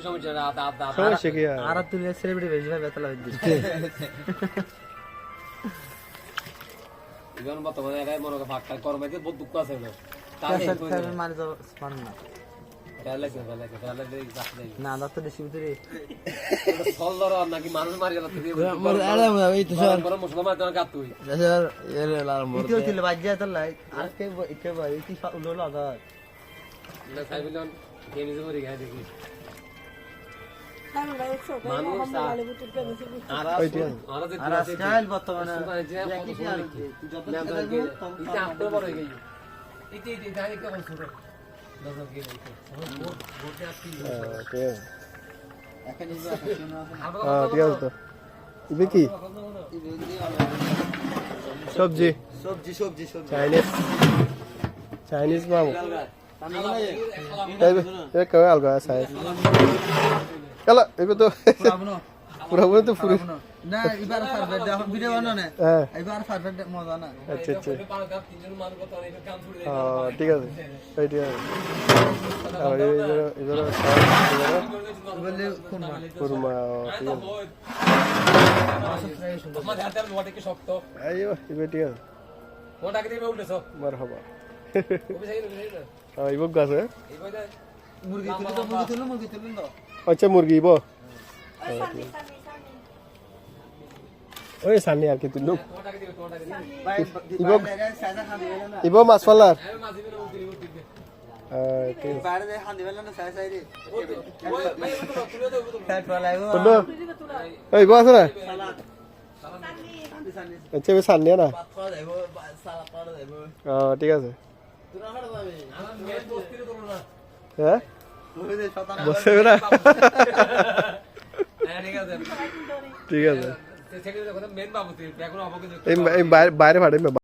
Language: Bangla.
সমস্যা কি আর তুই সেলিব্রিটি বেশি ভাই বেতলা হইছে ইগন বর্তমানে এরাই মনে করে ফাঁকটা করবাইতে বহুত দুঃখ আছে না তার মানে তো পার না না দাঁত দেশি ভিতরে নাকি মানুষ মারি গেল মুসলমান কাত তুই ভিডিও ছিল বাজ্যা তো লাই আজকে ইকে ভাই কি উলো আদার না সাইবিলন গেমিজ মরি গায় দেখি আর স্টাইল বর্তমানে ঠিক আছে তো ইবে কি সবজি সবজি সবজি সবজি চাইনিজ মামু এ কবে আলগা সাইজ চলো এবে তো পুরো তো পুরো না এবার পারফেক্ট দেখো ভিডিও বানানো না হ্যাঁ এবার পারফেক্ট মজা না আচ্ছা আচ্ছা ঠিক আছে এই ঠিক আছে আর এবার বলে কুরমা ঠিক আছে আইও এবে ঠিক আছে মারহাবা ইবো গাছে মুরগি তুলো তো আচ্ছা মুরগি ইবো ওই সামনে আর কি তুলুক ইবো মাছ পাল্লার ইবো আছে না আচ্ছা এবার সামনে না ঠিক আছে হ্যাঁ বসে না ঠিক আছে এই বাইরে ভাড়ে